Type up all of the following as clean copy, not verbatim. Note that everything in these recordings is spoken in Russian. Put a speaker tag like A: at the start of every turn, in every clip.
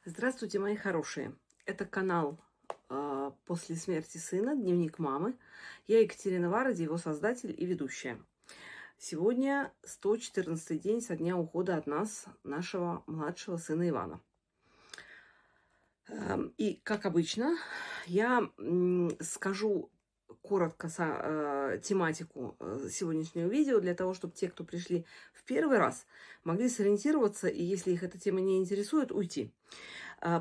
A: Здравствуйте, мои хорошие! Это канал «После смерти сына. Дневник мамы». Я Екатерина Варади, его создатель и ведущая. Сегодня 114-й день со дня ухода от нас, нашего младшего сына Ивана. И, как обычно, я скажу коротко тематику сегодняшнего видео, для того, чтобы те, кто пришли в первый раз, могли сориентироваться, и если их эта тема не интересует, уйти.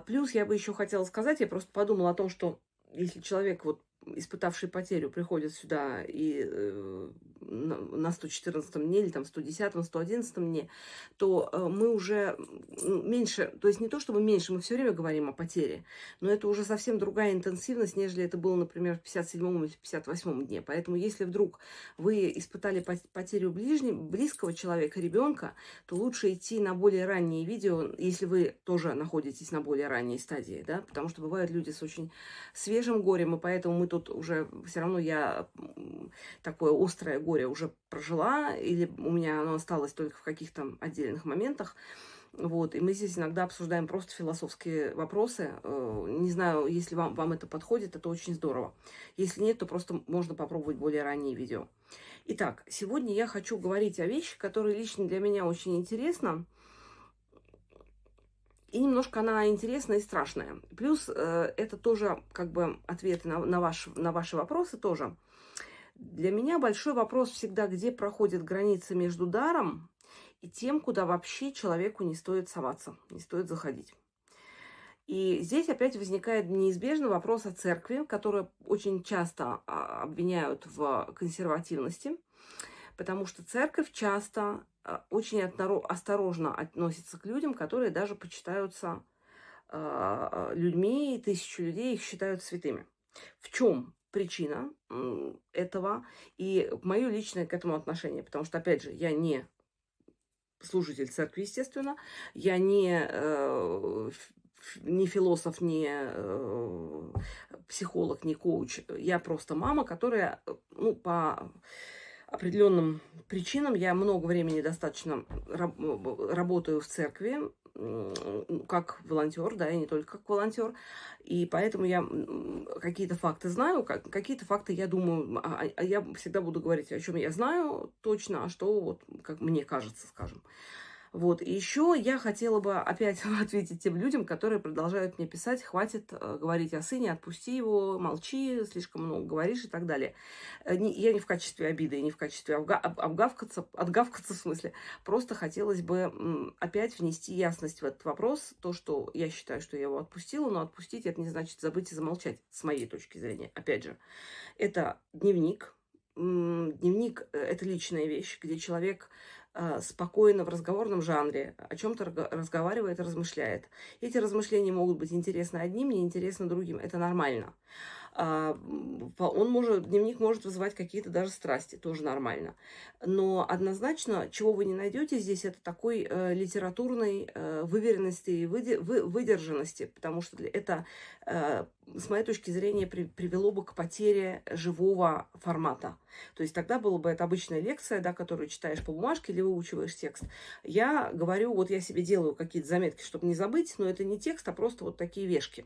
A: Плюс я бы еще хотела сказать, я просто подумала о том, что если человек, вот, испытавший потерю, приходит сюда и на 114-м дне или там 110-м, 111-м дне, то мы уже меньше, то есть не то чтобы меньше, мы все время говорим о потере, но это уже совсем другая интенсивность, нежели это было, например, в 57-м или 58-м дне. Поэтому если вдруг вы испытали потерю близкого человека, ребенка, то лучше идти на более ранние видео, если вы тоже находитесь на более ранней стадии, да, потому что бывают люди с очень свежим горем, и поэтому мы тут уже, все равно я такое острое горе уже прожила, или у меня оно осталось только в каких-то отдельных моментах. Вот, и мы здесь иногда обсуждаем просто философские вопросы. Не знаю, если вам это подходит, это очень здорово. Если нет, то просто можно попробовать более ранние видео. Итак, сегодня я хочу говорить о вещи, которые лично для меня очень интересна. И немножко она интересная и страшная. Плюс это тоже как бы ответы на ваши вопросы тоже. Для меня большой вопрос всегда, где проходит граница между даром и тем, куда вообще человеку не стоит соваться, не стоит заходить. И здесь опять возникает неизбежно вопрос о церкви, которую очень часто обвиняют в консервативности, потому что церковь часто очень осторожно относится к людям, которые даже почитаются людьми, и тысячу людей их считают святыми. В чем причина этого и мое личное к этому отношение? Потому что, опять же, я не служитель церкви, естественно, я не философ, не психолог, не коуч. Я просто мама, которая, ну, по определенным причинам, я много времени достаточно работаю в церкви, как волонтер, да, и не только как волонтер. И поэтому я какие-то факты знаю, какие-то факты я думаю, я всегда буду говорить, о чем я знаю точно, а что вот как мне кажется, скажем. Вот. И еще я хотела бы опять ответить тем людям, которые продолжают мне писать: хватит говорить о сыне, отпусти его, молчи, слишком много говоришь и так далее. Я не в качестве обиды, не в качестве отгавкаться в смысле. Просто хотелось бы опять внести ясность в этот вопрос. То, что я считаю, что я его отпустила, но отпустить — это не значит забыть и замолчать, с моей точки зрения. Опять же, это дневник. Дневник это личная вещь, где человек спокойно в разговорном жанре о чем-то разговаривает и размышляет. Эти размышления могут быть интересны одним, неинтересны другим. Это нормально. Дневник может вызывать какие-то даже страсти, тоже нормально. Но однозначно, чего вы не найдете здесь, это такой литературной выверенности и выдержанности, потому что это, с моей точки зрения, привело бы к потере живого формата. То есть тогда была бы это обычная лекция, да, которую читаешь по бумажке или выучиваешь текст. Я говорю, вот я себе делаю какие-то заметки, чтобы не забыть, но это не текст, а просто вот такие вешки.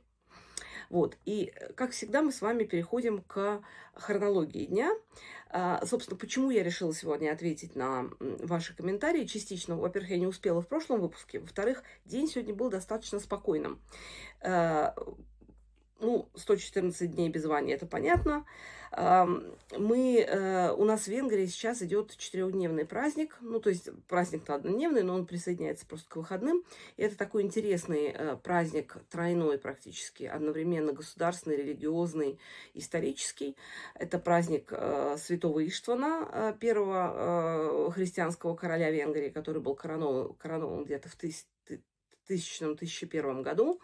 A: Вот. И, как всегда, мы с вами переходим к хронологии дня. Собственно, почему я решила сегодня ответить на ваши комментарии частично. Во-первых, я не успела в прошлом выпуске. Во-вторых, день сегодня был достаточно спокойным. 114 дней без Вани, это понятно. У нас в Венгрии сейчас идет 4-дневный праздник. Ну, то есть праздник-то однодневный, но он присоединяется просто к выходным. И это такой интересный праздник, тройной практически, одновременно государственный, религиозный, исторический. Это праздник святого Иштвана, первого христианского короля Венгрии, который был коронован где-то в 1000-1001 году.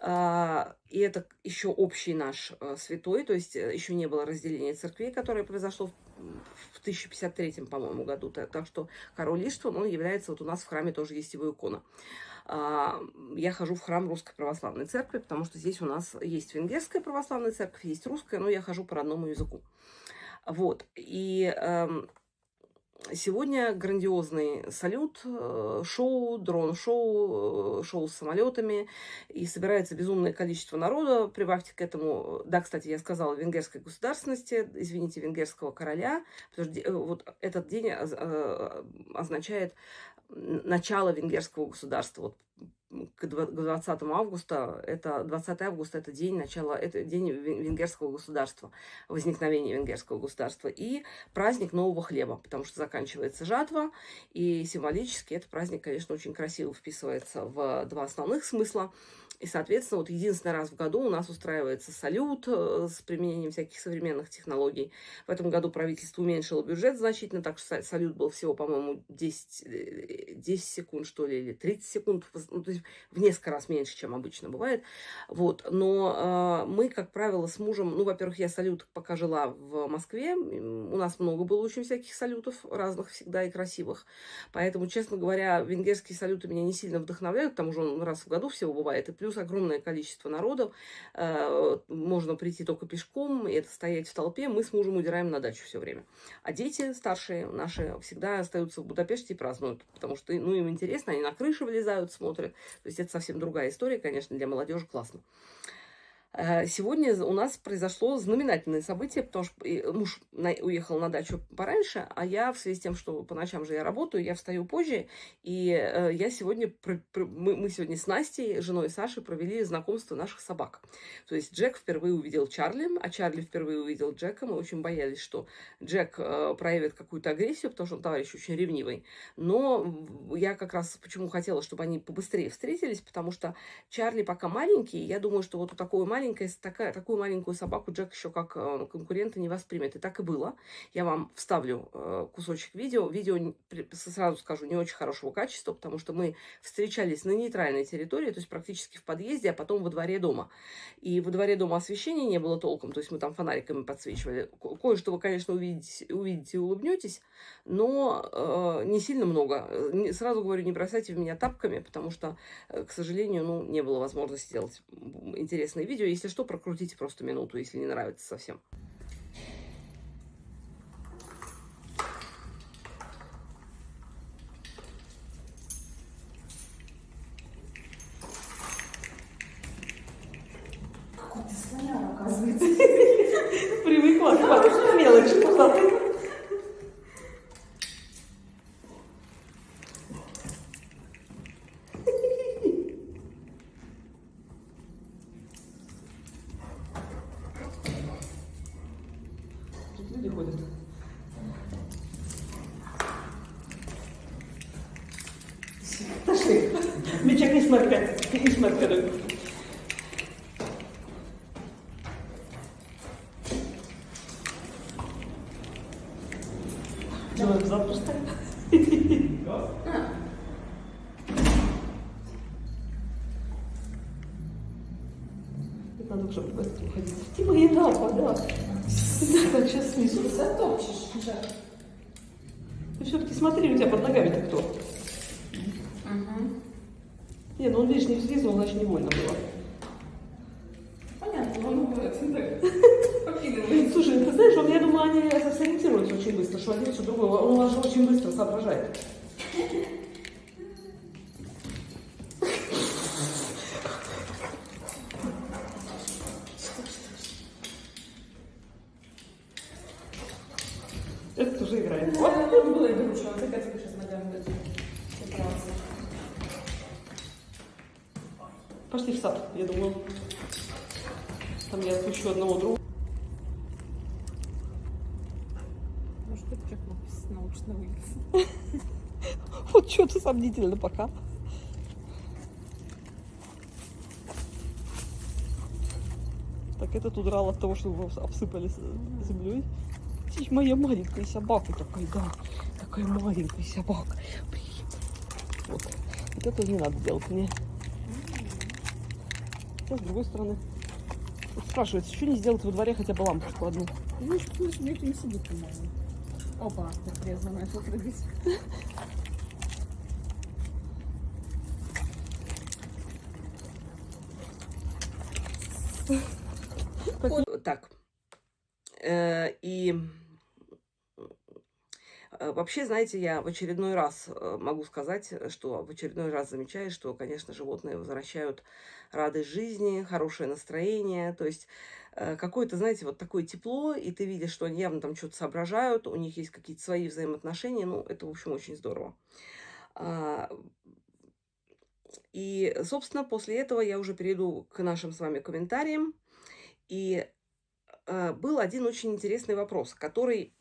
A: И это еще общий наш святой, то есть еще не было разделения церквей, которое произошло в 1053, по-моему, году. Так что король Иштван, он является, вот у нас в храме тоже есть его икона. Я хожу в храм Русской Православной Церкви, потому что здесь у нас есть Венгерская Православная Церковь, есть Русская, но я хожу по родному языку. Вот. И Сегодня грандиозный салют, шоу, дрон-шоу, шоу с самолетами, и собирается безумное количество народа. Прибавьте к этому, да, кстати, я сказала венгерской государственности, извините, венгерского короля, потому что вот этот день означает начало венгерского государства. Вот к 20 августа, это 20 августа, это день начала, это день венгерского государства, возникновения венгерского государства, и праздник нового хлеба, потому что заканчивается жатва, и символически этот праздник, конечно, очень красиво вписывается в два основных смысла. И, соответственно, вот единственный раз в году у нас устраивается салют с применением всяких современных технологий. В этом году правительство уменьшило бюджет значительно, так что салют был всего, по-моему, 10 секунд, что ли, или 30 секунд, ну, то есть в несколько раз меньше, чем обычно бывает. Вот. Но мы, как правило, с мужем, ну, во-первых, я салют пока жила в Москве, у нас много было очень всяких салютов, разных всегда и красивых. Поэтому, честно говоря, венгерские салюты меня не сильно вдохновляют, к тому же он раз в году всего бывает, и плюс огромное количество народу, можно прийти только пешком, и это стоять в толпе, мы с мужем удираем на дачу все время. А дети старшие наши всегда остаются в Будапеште и празднуют, потому что, ну, им интересно, они на крыше вылезают, смотрят. То есть это совсем другая история, конечно, для молодежи классно. Сегодня у нас произошло знаменательное событие, потому что муж уехал на дачу пораньше, а я в связи с тем, что по ночам же я работаю, я встаю позже, и я сегодня, мы сегодня с Настей, женой Саши, провели знакомство наших собак. То есть Джек впервые увидел Чарли, а Чарли впервые увидел Джека. Мы очень боялись, что Джек проявит какую-то агрессию, потому что он товарищ очень ревнивый. Но я как раз почему хотела, чтобы они побыстрее встретились, потому что Чарли пока маленький, я думаю, что вот у такую маленькую собаку Джек еще как конкурента не воспримет. И так и было. Я вам вставлю кусочек видео. Видео, сразу скажу, не очень хорошего качества, потому что мы встречались на нейтральной территории, то есть практически в подъезде, а потом во дворе дома. И во дворе дома освещения не было толком, то есть мы там фонариками подсвечивали. Кое-что вы, конечно, увидите и улыбнетесь, но не сильно много. Сразу говорю, не бросайте в меня тапками, потому что, к сожалению, ну, не было возможности сделать интересное видео. Если что, прокрутите просто минуту, если не нравится совсем.
B: Какой ты слоняр, оказывается.
A: Привыкла к мелочи пузатый. Тут люди ходят. Пошли. Мечек не смотрят. Не смотрят. Давай завтра встань. Надо уже быстро уходить. Тима, не надо, да. Так, сейчас снизу.
B: Ты затопчешь, Джек.
A: Ты все-таки смотри, у тебя под ногами-то кто? Не, ну он, видишь, не взвизгнул, значит, не больно было.
B: Понятно, он так покидывает.
A: Слушай, ты знаешь, я думаю, они сориентируются очень быстро, что один, что другой. Он же очень быстро соображает. Это тоже играет.
B: Вот была игрушка, вот такая сейчас ногами будет.
A: Пошли в сад, я думаю. Там я отпущу одного друга.
B: Может быть, Джек научится на улице.
A: Вот что-то сомнительно пока. Так этот удрал от того, что его обсыпали землей. Здесь моя маленькая собака такая, да. Такая маленькая собака. Вот. Вот это не надо делать мне. А с другой стороны. Вот спрашивается, что не сделать во дворе хотя бы лампочку одну?
B: Ну, что никто не сидит, по-моему. Опа, так резво начал прыгать.
A: Так. И Вообще, знаете, я в очередной раз могу сказать, что в очередной раз замечаю, что, конечно, животные возвращают радость жизни, хорошее настроение. То есть какое-то, знаете, вот такое тепло, и ты видишь, что они явно там что-то соображают, у них есть какие-то свои взаимоотношения. Ну, это, в общем, очень здорово. А, И, собственно, после этого я уже перейду к нашим с вами комментариям. И был один очень интересный вопрос, который,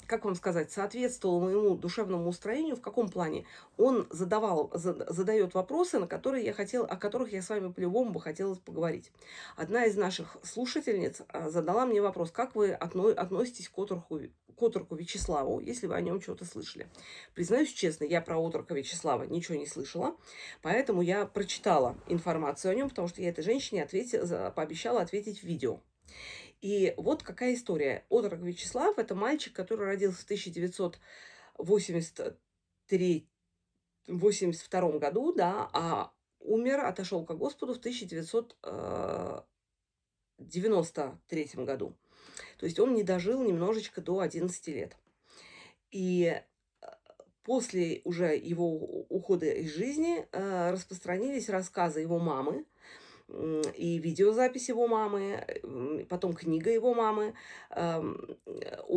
A: как вам сказать, соответствовал моему душевному устроению. В каком плане? Он задает вопросы, о которых я с вами по-любому бы хотела поговорить. Одна из наших слушательниц задала мне вопрос: как вы относитесь к отроку Вячеславу, если вы о нем что-то слышали? Признаюсь честно, я про отрока Вячеслава ничего не слышала, поэтому я прочитала информацию о нем, потому что я этой женщине пообещала ответить в видео. И вот какая история. Отрок Вячеслав — это мальчик, который родился в 1982 году, да, а умер, отошел ко Господу в 1993 году. То есть он не дожил немножечко до 11 лет. И после уже его ухода из жизни распространились рассказы его мамы, и видеозапись его мамы, потом книга его мамы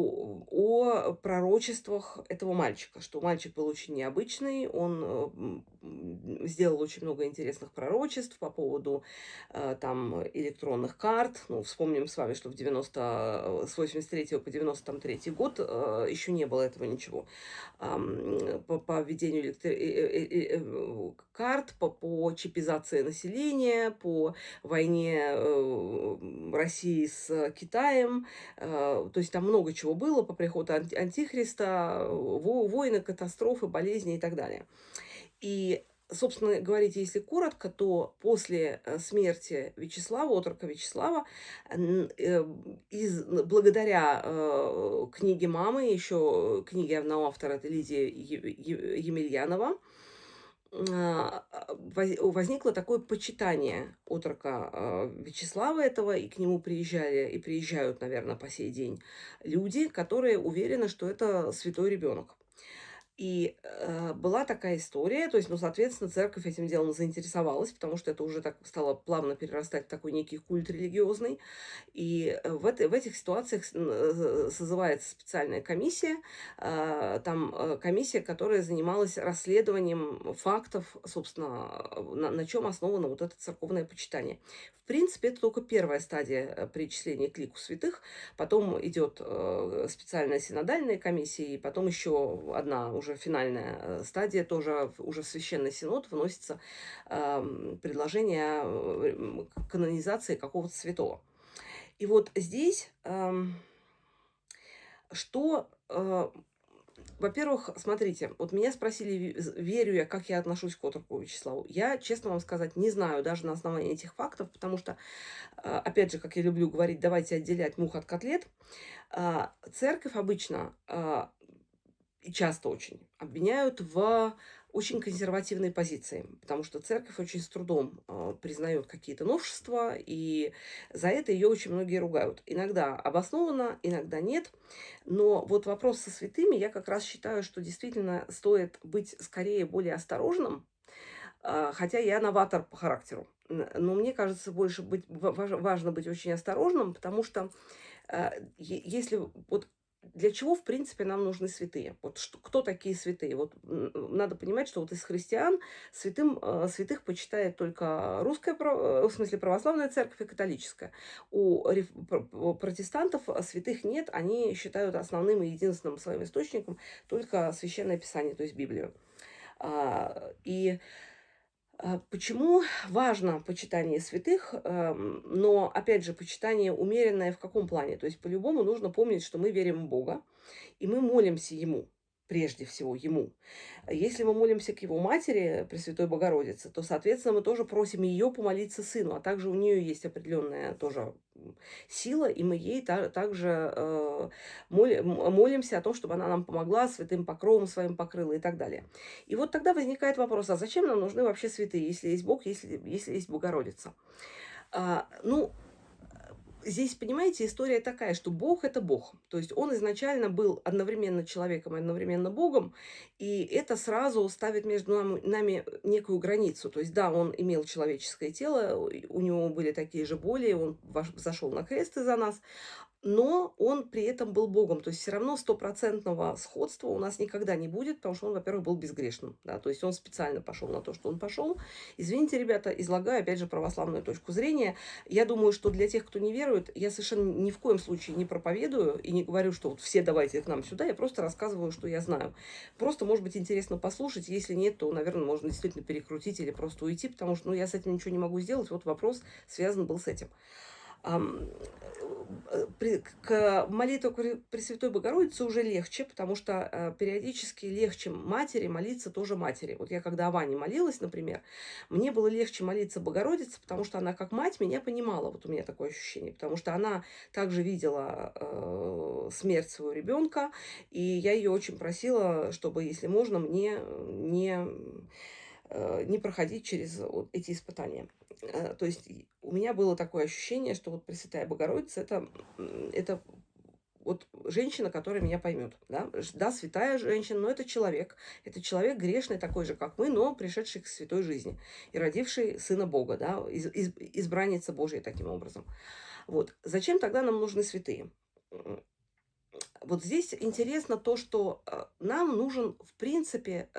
A: о пророчествах этого мальчика, что мальчик был очень необычный, он сделал очень много интересных пророчеств по поводу там электронных карт. Ну, вспомним с вами, что с 83 по 93 год еще не было этого ничего. По введению карт, по чипизации населения, по войне России с Китаем. То есть там много чего было по приходу антихриста, войны, катастрофы, болезни и так далее. И, собственно говорить, если коротко, то после смерти отрока Вячеслава, благодаря книге мамы, еще книге одного автора, это Лидия Емельянова, возникло такое почитание отрока Вячеслава этого, и к нему приезжали и приезжают, наверное, по сей день люди, которые уверены, что это святой ребенок. И была такая история, то есть, ну, соответственно, церковь этим делом заинтересовалась, потому что это уже так стало плавно перерастать в такой некий культ религиозный. И в этих ситуациях созывается специальная комиссия, комиссия, которая занималась расследованием фактов, собственно, на чем основано вот это церковное почитание. В принципе, это только первая стадия причисления к лику святых. Потом идет специальная синодальная комиссия, и потом еще одна уже финальная стадия, тоже уже в Священный Синод вносится предложение о канонизации какого-то святого. И вот здесь что... Во-первых, смотрите, вот меня спросили, верю я, как я отношусь к отроку Вячеславу. Я, честно вам сказать, не знаю даже на основании этих фактов, потому что, опять же, как я люблю говорить, давайте отделять мух от котлет. Церковь обычно и часто очень обвиняют в очень консервативной позиции, потому что церковь очень с трудом признает какие-то новшества, и за это ее очень многие ругают. Иногда обоснованно, иногда нет. Но вот вопрос со святыми, я как раз считаю, что действительно стоит быть скорее более осторожным, хотя я новатор по характеру. Но мне кажется, важно быть очень осторожным, потому что если вот для чего, в принципе, нам нужны святые? Вот кто такие святые? Вот надо понимать, что вот из христиан святых почитает только в смысле православная церковь и католическая. У протестантов святых нет, они считают основным и единственным своим источником только Священное Писание, то есть Библию. И почему важно почитание святых, но, опять же, почитание умеренное в каком плане? То есть, по-любому нужно помнить, что мы верим в Бога, и мы молимся Ему, прежде всего Ему. Если мы молимся к Его матери, Пресвятой Богородице, то, соответственно, мы тоже просим ее помолиться Сыну, а также у нее есть определенная тоже сила, и мы ей также молимся о том, чтобы она нам помогла, святым покровом своим покрыла и так далее. И вот тогда возникает вопрос, а зачем нам нужны вообще святые, если есть Бог, если есть Богородица? Ну, здесь, понимаете, история такая, что Бог — это Бог. То есть он изначально был одновременно человеком и одновременно Богом, и это сразу ставит между нами некую границу. То есть да, он имел человеческое тело, у него были такие же боли, он зашел на крест из-за нас, но он при этом был Богом. То есть все равно стопроцентного сходства у нас никогда не будет, потому что он, во-первых, был безгрешным. Да? То есть он специально пошел на то, что он пошел. Извините, ребята, излагаю, опять же, православную точку зрения. Я думаю, что для тех, кто не верует, я совершенно ни в коем случае не проповедую и не говорю, что вот все давайте к нам сюда. Я просто рассказываю, что я знаю. Просто, может быть, интересно послушать. Если нет, то, наверное, можно действительно перекрутить или просто уйти, потому что я с этим ничего не могу сделать. Вот вопрос связан был с этим. К молитве к Пресвятой Богородице уже легче, потому что периодически легче матери молиться тоже матери. Вот я когда о Ване молилась, например, мне было легче молиться Богородице, потому что она как мать меня понимала, вот у меня такое ощущение, потому что она также видела смерть своего ребенка, и я ее очень просила, чтобы, если можно, мне не проходить через вот эти испытания. То есть у меня было такое ощущение, что вот Пресвятая Богородица это вот женщина, которая меня поймет. Да? Да, святая женщина, но это человек. Это человек грешный, такой же, как мы, но пришедший к святой жизни и родивший Сына Бога, да? Избранница Божия таким образом. Вот. Зачем тогда нам нужны святые? Вот здесь интересно то, что нам нужен, в принципе,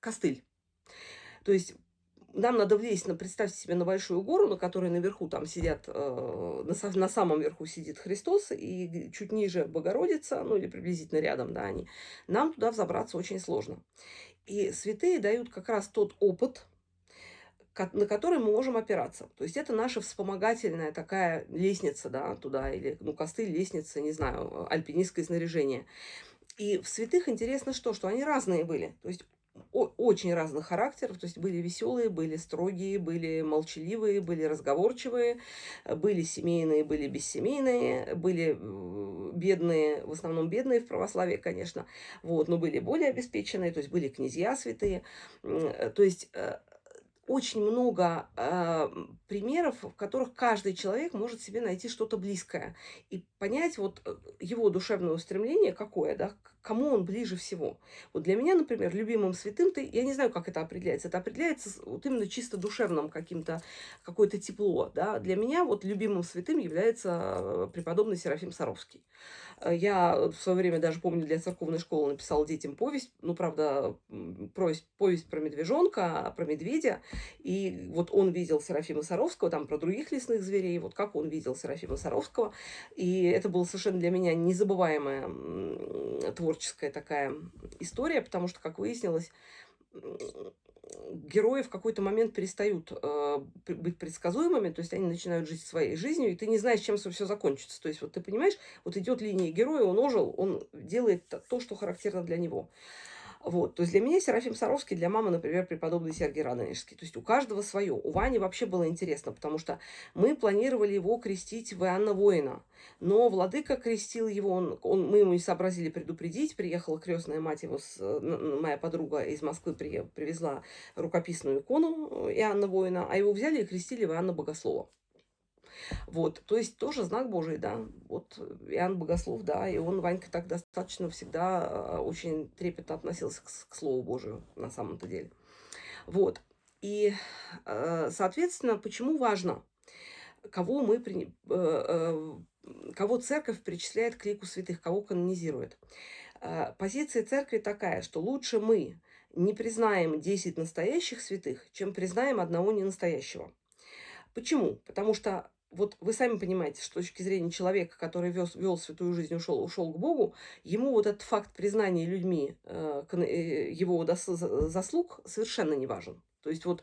A: костыль. То есть нам надо влезть, представьте себе, на большую гору, на которой наверху там сидят, на самом верху сидит Христос, и чуть ниже Богородица, ну или приблизительно рядом, да, они. Нам туда взобраться очень сложно. И святые дают как раз тот опыт, на который мы можем опираться. То есть это наша вспомогательная такая лестница, да, туда, или, ну, костыль, лестница, не знаю, альпинистское снаряжение. И в святых интересно что они разные были. То есть очень разных характеров. То есть были веселые, были строгие, были молчаливые, были разговорчивые, были семейные, были бессемейные, были бедные, в основном бедные в православии, конечно, вот, но были более обеспеченные, то есть были князья святые. То есть очень много примеров, в которых каждый человек может себе найти что-то близкое и понять вот его душевное устремление какое, да, к кому он ближе всего. Вот для меня, например, любимым святым, я не знаю, как это определяется, это определяется вот именно чисто душевным каким-то, какое-то тепло, да. Для меня вот любимым святым является преподобный Серафим Саровский. Я в свое время даже помню, для церковной школы написала детям повесть, ну, правда, повесть про медвежонка, про медведя, и вот он видел Серафима Саровского, там про других лесных зверей, вот как он видел Серафима Саровского, и это была совершенно для меня незабываемая творческая такая история, потому что, как выяснилось, герои в какой-то момент перестают быть предсказуемыми, то есть они начинают жить своей жизнью, и ты не знаешь, чем все закончится. То есть вот ты понимаешь, вот идет линия героя, он ожил, он делает то, что характерно для него. Вот. То есть для меня Серафим Саровский, для мамы, например, преподобный Сергий Радонежский. То есть у каждого свое. У Вани вообще было интересно, потому что мы планировали его крестить в Иоанна Воина. Но владыка крестил его, мы ему не сообразили предупредить. Приехала крестная мать его, моя подруга из Москвы привезла рукописную икону Иоанна Воина, а его взяли и крестили в Иоанна Богослова. Вот, то есть тоже знак Божий, да. Вот Иоанн Богослов, да, и он, Ванька, так достаточно всегда очень трепетно относился к Слову Божию на самом-то деле. Вот. И, соответственно, почему важно, кого кого церковь причисляет к лику святых, кого канонизирует. Позиция церкви такая, что лучше мы не признаем 10 настоящих святых, чем признаем одного ненастоящего. Почему? Потому что вот вы сами понимаете, что с точки зрения человека, который вел святую жизнь, ушел к Богу, ему вот этот факт признания людьми его заслуг совершенно не важен. То есть вот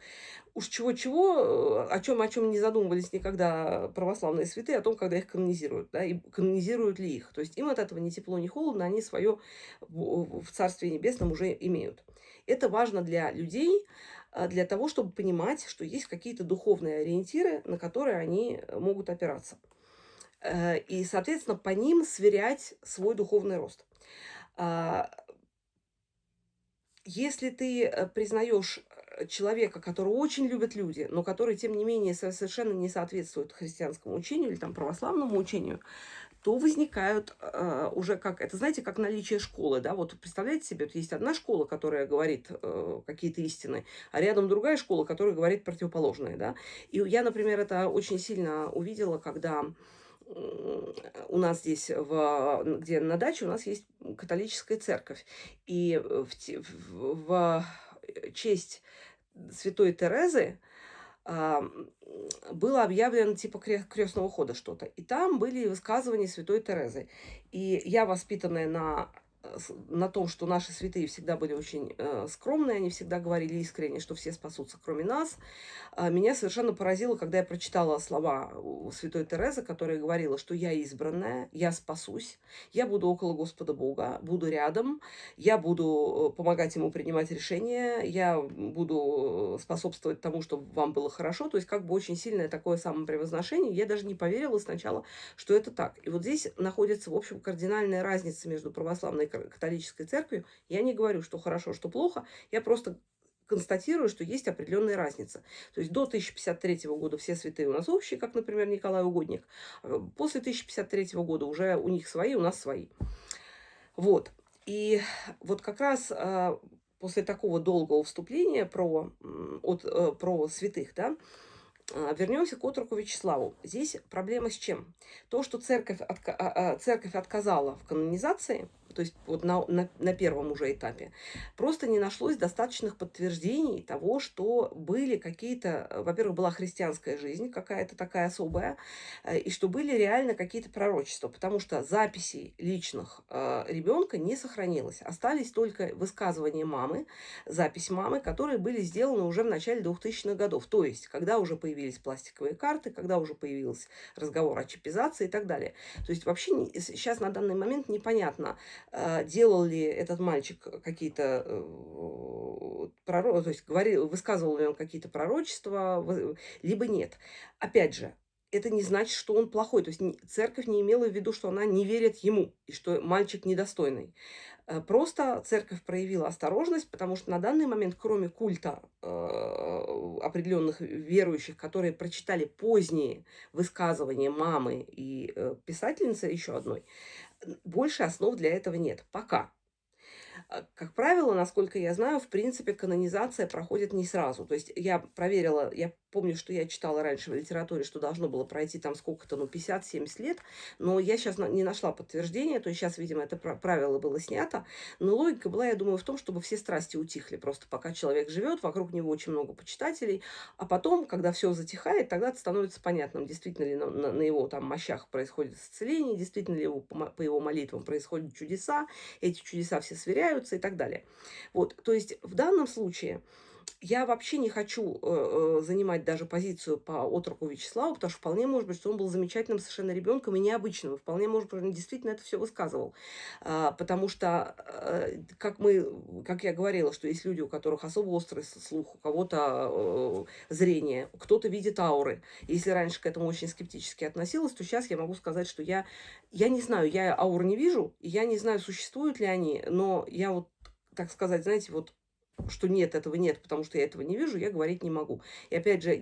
A: уж чего-чего, о чем не задумывались никогда православные святые, о том, когда их канонизируют, да, и канонизируют ли их. То есть им от этого ни тепло, ни холодно, они свое в Царстве Небесном уже имеют. Это важно для людей, для того, чтобы понимать, что есть какие-то духовные ориентиры, на которые они могут опираться. И, соответственно, по ним сверять свой духовный рост. Если ты признаешь человека, которого очень любят люди, но который, тем не менее, совершенно не соответствует христианскому учению или там православному учению, то возникают уже как, это знаете, как наличие школы, да, вот представляете себе, вот есть одна школа, которая говорит какие-то истины, а рядом другая школа, которая говорит противоположное, да. И я, например, это очень сильно увидела, когда у нас здесь, где на даче, у нас есть католическая церковь. И в честь святой Терезы было объявлено типа крестного хода что-то. И там были высказывания святой Терезы. И я, воспитанная на том, что наши святые всегда были очень скромные, они всегда говорили искренне, что все спасутся, кроме нас. Меня совершенно поразило, когда я прочитала слова у святой Терезы, которая говорила, что я избранная, я спасусь, я буду около Господа Бога, буду рядом, я буду помогать ему принимать решения, я буду способствовать тому, чтобы вам было хорошо. То есть как бы очень сильное такое самопревозношение. Я даже не поверила сначала, что это так. И вот здесь находится, в общем, кардинальная разница между православной и католической церковью. Я не говорю, что хорошо, что плохо, я просто констатирую, что есть определенная разница. То есть до 1053 года все святые у нас общие, как, например, Николай Угодник. После 1053 года уже у них свои, у нас свои. Вот. И вот как раз после такого долгого вступления про святых, да, вернемся к отроку Вячеславу. Здесь проблема с чем? То, что церковь отказала в канонизации, то есть вот на первом уже этапе, просто не нашлось достаточных подтверждений того, что были какие-то, во-первых, была христианская жизнь какая-то такая особая, и что были реально какие-то пророчества, потому что записей личных ребенка не сохранилось. Остались только высказывания мамы, запись мамы, которые были сделаны уже в начале 2000-х годов. То есть, когда уже появились пластиковые карты, когда уже появился разговор о чипизации и так далее. То есть, вообще сейчас на данный момент непонятно, делал ли этот мальчик какие-то то есть высказывал ли он какие-то пророчества, либо нет. Опять же, это не значит, что он плохой. То есть церковь не имела в виду, что она не верит ему и что мальчик недостойный. Просто церковь проявила осторожность, потому что на данный момент, кроме культа определенных верующих, которые прочитали поздние высказывания мамы и писательницы еще одной, больше основ для этого нет. Пока. Как правило, насколько я знаю, в принципе, канонизация проходит не сразу. То есть я проверила, я помню, что я читала раньше в литературе, что должно было пройти там сколько-то, 50-70 лет, но я сейчас не нашла подтверждения, то есть сейчас, видимо, это правило было снято, но логика была, я думаю, в том, чтобы все страсти утихли, просто пока человек живет, вокруг него очень много почитателей, а потом, когда все затихает, тогда это становится понятным, действительно ли на его там мощах происходит исцеление, действительно ли по его молитвам происходят чудеса, эти чудеса все сверяются и так далее. Вот, то есть в данном случае я вообще не хочу занимать даже позицию по отроку Вячеславу, потому что вполне может быть, что он был замечательным совершенно ребенком и необычным. И вполне может быть, он действительно это все высказывал. Потому что, как я говорила, что есть люди, у которых особо острый слух, у кого-то зрение, кто-то видит ауры. Если раньше к этому очень скептически относилась, то сейчас я могу сказать, что я не знаю, я аур не вижу, и я не знаю, существуют ли они, но я вот, так сказать, знаете, вот что нет, этого нет, потому что я этого не вижу, я говорить не могу. И опять же,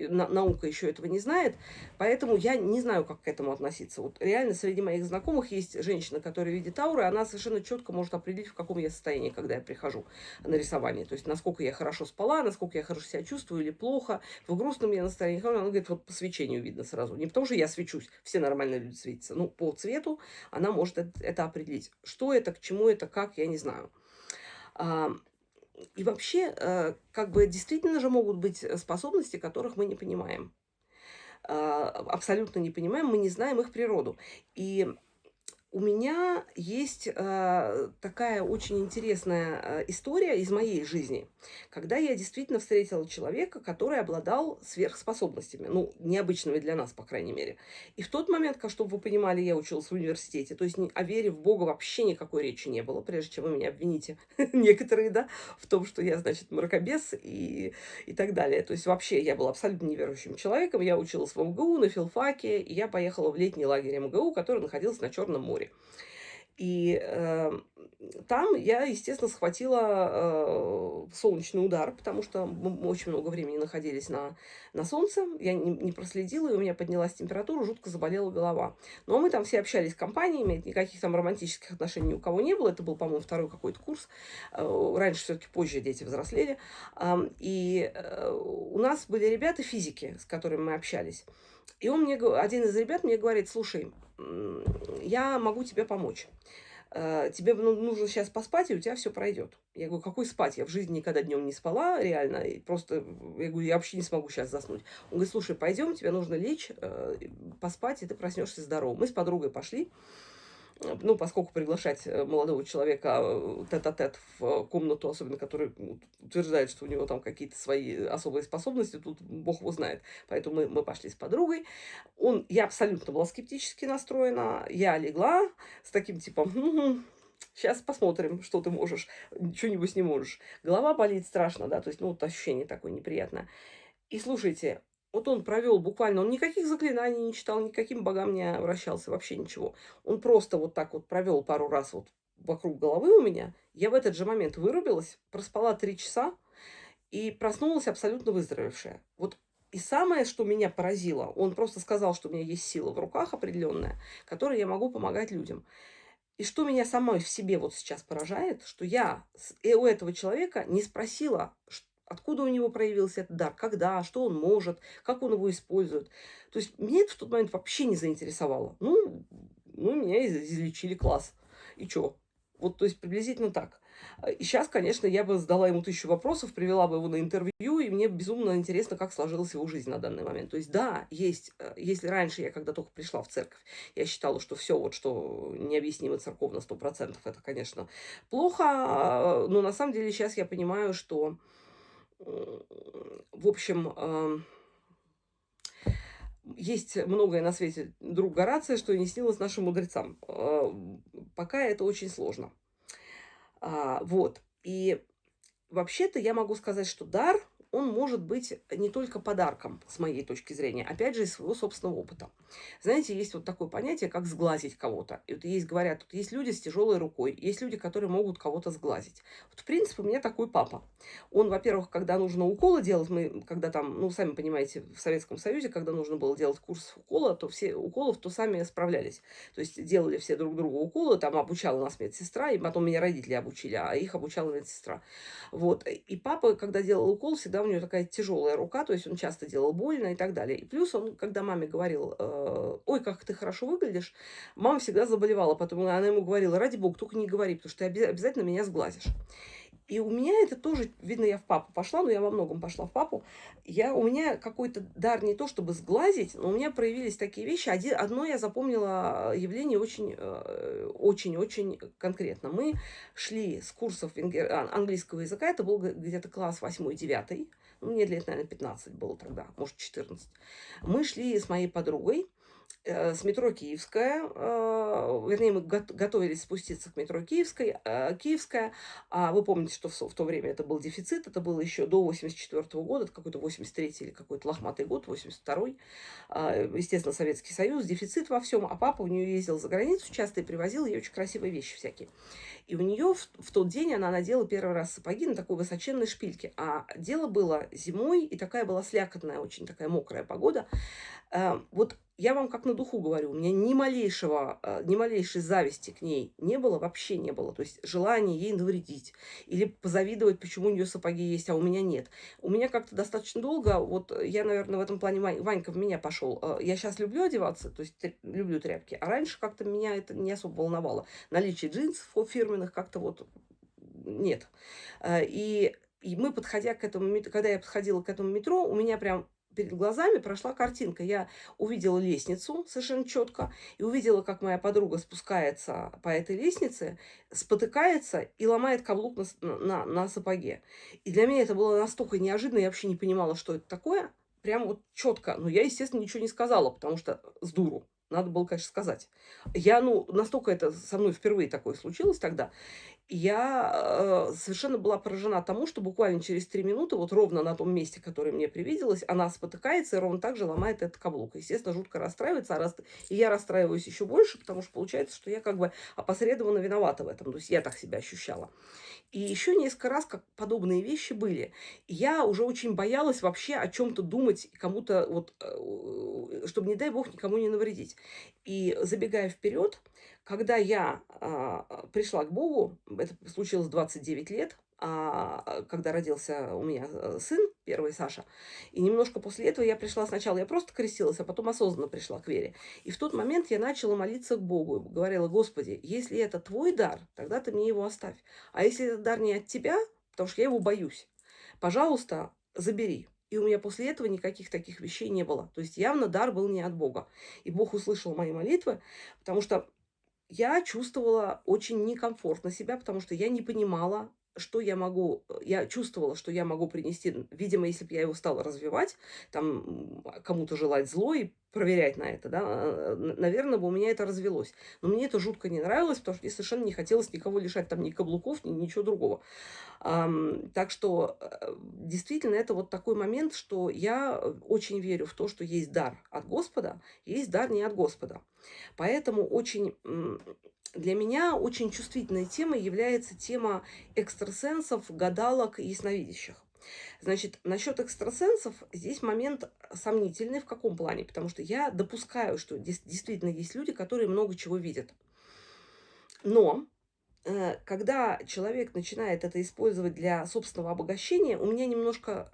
A: наука еще этого не знает, поэтому я не знаю, как к этому относиться. Вот реально среди моих знакомых есть женщина, которая видит ауры, она совершенно четко может определить, в каком я состоянии, когда я прихожу на рисование. То есть, насколько я хорошо спала, насколько я хорошо себя чувствую или плохо, в грустном я настроении. Она говорит, вот по свечению видно сразу. Не потому что я свечусь, все нормальные люди светятся. Ну, по цвету она может это определить. Что это, к чему это, как, я не знаю. И вообще, как бы действительно же могут быть способности, которых мы не понимаем. Абсолютно не понимаем, мы не знаем их природу. И у меня есть такая очень интересная история из моей жизни, когда я действительно встретила человека, который обладал сверхспособностями, ну, необычными для нас, по крайней мере. И в тот момент, чтобы вы понимали, я училась в университете, то есть о вере в Бога вообще никакой речи не было, прежде чем вы меня обвините, некоторые, да, в том, что я, значит, мракобес и так далее. То есть вообще я была абсолютно неверующим человеком, я училась в МГУ, на филфаке, и я поехала в летний лагерь МГУ, который находился на Черном море. И там я, естественно, схватила солнечный удар, потому что мы очень много времени находились на солнце. Я не проследила, и у меня поднялась температура, жутко заболела голова. Но мы там все общались компаниями, никаких там романтических отношений ни у кого не было. Это был, по-моему, второй какой-то курс. Раньше все-таки позже дети взрослели. И у нас были ребята физики, с которыми мы общались. И один из ребят мне говорит: слушай, я могу тебе помочь. Тебе нужно сейчас поспать, и у тебя все пройдет. Я говорю: какой спать? Я в жизни никогда днем не спала, реально. И просто, я говорю, я вообще не смогу сейчас заснуть. Он говорит: слушай, пойдем, тебе нужно лечь, поспать, и ты проснешься здоровым. Мы с подругой пошли. Ну, поскольку приглашать молодого человека тет-а-тет в комнату, особенно который утверждает, что у него там какие-то свои особые способности, тут бог его знает. Поэтому мы пошли с подругой. Я абсолютно была скептически настроена. Я легла с таким типом: сейчас посмотрим, что ты можешь, что-нибудь не можешь. Голова болит страшно, да, то есть, ну, вот ощущение такое неприятное. И слушайте, вот он провел буквально, он никаких заклинаний не читал, никаким богам не обращался, вообще ничего. Он просто вот так вот провел пару раз вот вокруг головы у меня. Я в этот же момент вырубилась, проспала 3 часа и проснулась абсолютно выздоровевшая. Вот и самое, что меня поразило, он просто сказал, что у меня есть сила в руках определенная, которой я могу помогать людям. И что меня самой в себе вот сейчас поражает, что я у этого человека не спросила, откуда у него проявился этот дар, когда, что он может, как он его использует. То есть меня это в тот момент вообще не заинтересовало. Ну меня излечили, класс. И чё? Вот, то есть приблизительно так. И сейчас, конечно, я бы задала ему 1000 вопросов, привела бы его на интервью, и мне безумно интересно, как сложилась его жизнь на данный момент. То есть, да, если раньше я, когда только пришла в церковь, я считала, что все, вот что необъяснимо церковно 100%, это, конечно, плохо, но на самом деле сейчас я понимаю, что, в общем, есть многое на свете, друг Горация, что и не снилось нашим мудрецам. Пока это очень сложно. Вот. И вообще-то я могу сказать, что дар, он может быть не только подарком, с моей точки зрения, опять же, из своего собственного опыта. Знаете, есть вот такое понятие, как сглазить кого-то. И вот говорят, тут есть люди с тяжелой рукой, есть люди, которые могут кого-то сглазить. Вот, в принципе, у меня такой папа. Он, во-первых, когда нужно уколы делать, когда там, ну, сами понимаете, в Советском Союзе, когда нужно было делать курс укола, то все уколов, то сами справлялись. То есть делали все друг другу уколы, там обучала нас медсестра, и потом меня родители обучили, а их обучала медсестра. Вот. И папа, когда делал укол, всегда у него такая тяжелая рука, то есть он часто делал больно и так далее. И плюс он, когда маме говорил: ой, как ты хорошо выглядишь, мама всегда заболевала. Потом она ему говорила: ради бога, только не говори, потому что ты обязательно меня сглазишь. И у меня это тоже, видно, я в папу пошла, но я во многом пошла в папу. У меня какой-то дар не то чтобы сглазить, но у меня проявились такие вещи. Одно я запомнила явление очень-очень конкретно. Мы шли с курсов английского языка, это был где-то класс 8-9, ну, мне лет, наверное, 15 было тогда, может, 14. Мы шли с моей подругой, с метро Киевская, вернее, мы готовились спуститься к метро Киевская. А вы помните, что в то время это был дефицит, это было еще до 84 года, это какой-то 83-й или какой-то лохматый год, 82-й. Естественно, Советский Союз, дефицит во всем. А папа у нее ездил за границу часто и привозил ей очень красивые вещи всякие. И у нее в тот день она надела первый раз сапоги на такой высоченной шпильке. А дело было зимой, и такая была слякотная, очень такая мокрая погода. Вот я вам как на духу говорю, у меня ни малейшей зависти к ней не было, вообще не было. То есть желания ей навредить или позавидовать, почему у нее сапоги есть, а у меня нет. У меня как-то достаточно долго, вот я, наверное, в этом плане Ванька в меня пошел. Я сейчас люблю одеваться, то есть люблю тряпки, а раньше как-то меня это не особо волновало. Наличие джинсов фирменных как-то вот нет. И мы, подходя к этому, когда я подходила к этому метро, у меня прям перед глазами прошла картинка. Я увидела лестницу совершенно четко и увидела, как моя подруга спускается по этой лестнице, спотыкается и ломает каблук на сапоге. И для меня это было настолько неожиданно, я вообще не понимала, что это такое. Прям вот четко. Но я, естественно, ничего не сказала, потому что с дуру. Надо было, конечно, сказать. Настолько это со мной впервые такое случилось тогда. И я совершенно была поражена тому, что буквально через 3 минуты, вот ровно на том месте, которое мне привиделось, она спотыкается и ровно так же ломает этот каблук. Естественно, жутко расстраивается, и я расстраиваюсь еще больше, потому что получается, что я как бы опосредованно виновата в этом. То есть я так себя ощущала. И еще несколько раз как подобные вещи были. И я уже очень боялась вообще о чем то думать, и кому-то вот, чтобы, не дай бог, никому не навредить. И забегая вперед, когда я, пришла к Богу, это случилось в 29 лет, когда родился у меня, сын первый, Саша, и немножко после этого я пришла сначала, я просто крестилась, а потом осознанно пришла к вере. И в тот момент я начала молиться к Богу, говорила: "Господи, если это твой дар, тогда ты мне его оставь. А если этот дар не от тебя, потому что я его боюсь, пожалуйста, забери". И у меня после этого никаких таких вещей не было. То есть явно дар был не от Бога. И Бог услышал мои молитвы, потому что я чувствовала очень некомфортно себя, потому что я не понимала, что я могу. Я чувствовала, что я могу принести. Видимо, если бы я его стала развивать, там, кому-то желать зло и проверять на это, да, наверное, бы у меня это развелось. Но мне это жутко не нравилось, потому что мне совершенно не хотелось никого лишать там ни каблуков, ни ничего другого. Так что, действительно, это вот такой момент, что я очень верю в то, что есть дар от Господа, есть дар не от Господа. Поэтому для меня очень чувствительной темой является тема экстрасенсов, гадалок и ясновидящих. Значит, насчет экстрасенсов здесь момент сомнительный в каком плане? Потому что я допускаю, что действительно есть люди, которые много чего видят. Но когда человек начинает это использовать для собственного обогащения, у меня немножко,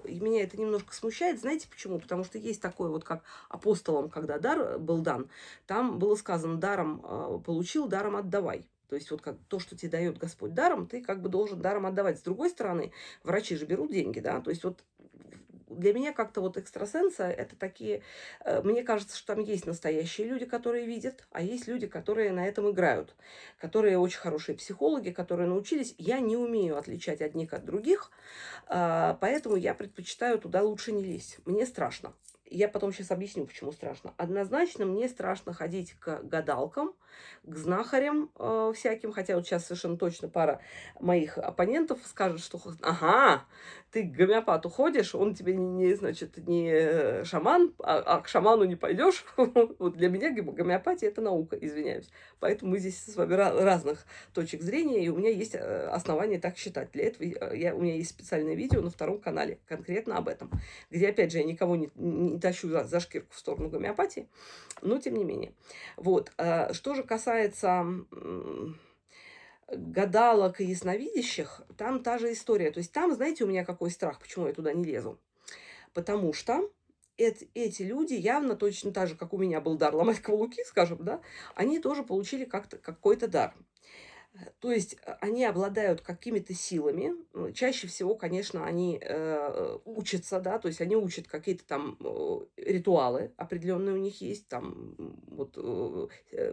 A: меня это немножко смущает. Знаете почему? Потому что есть такое вот, как апостолам, когда дар был дан, там было сказано: даром получил, даром отдавай. То есть вот как то, что тебе дает Господь даром, ты как бы должен даром отдавать. С другой стороны, врачи же берут деньги, да, то есть вот для меня как-то вот экстрасенсы — это такие, мне кажется, что там есть настоящие люди, которые видят, а есть люди, которые на этом играют, которые очень хорошие психологи, которые научились. Я не умею отличать одних от других, поэтому я предпочитаю туда лучше не лезть. Мне страшно. Я потом сейчас объясню, почему страшно. Однозначно мне страшно ходить к гадалкам, к знахарям всяким, хотя вот сейчас совершенно точно пара моих оппонентов скажет, что ага, ты к гомеопату ходишь, он тебе значит, не шаман, а к шаману не пойдешь. Вот для меня гомеопатия — это наука, извиняюсь. Поэтому мы здесь с вами разных точек зрения, и у меня есть основания так считать. Для этого у меня есть специальное видео на втором канале конкретно об этом, где, опять же, я никого не тащу за шкирку в сторону гомеопатии, но тем не менее. Вот. Что же касается гадалок и ясновидящих, там та же история. То есть там, знаете, у меня какой страх, почему я туда не лезу? Потому что эти люди явно точно так же, как у меня был дар ломать каблуки, скажем, да, они тоже получили как-то какой-то дар. То есть они обладают какими-то силами. Чаще всего, конечно, они учатся, да, то есть они учат какие-то там ритуалы определенные у них есть, там вот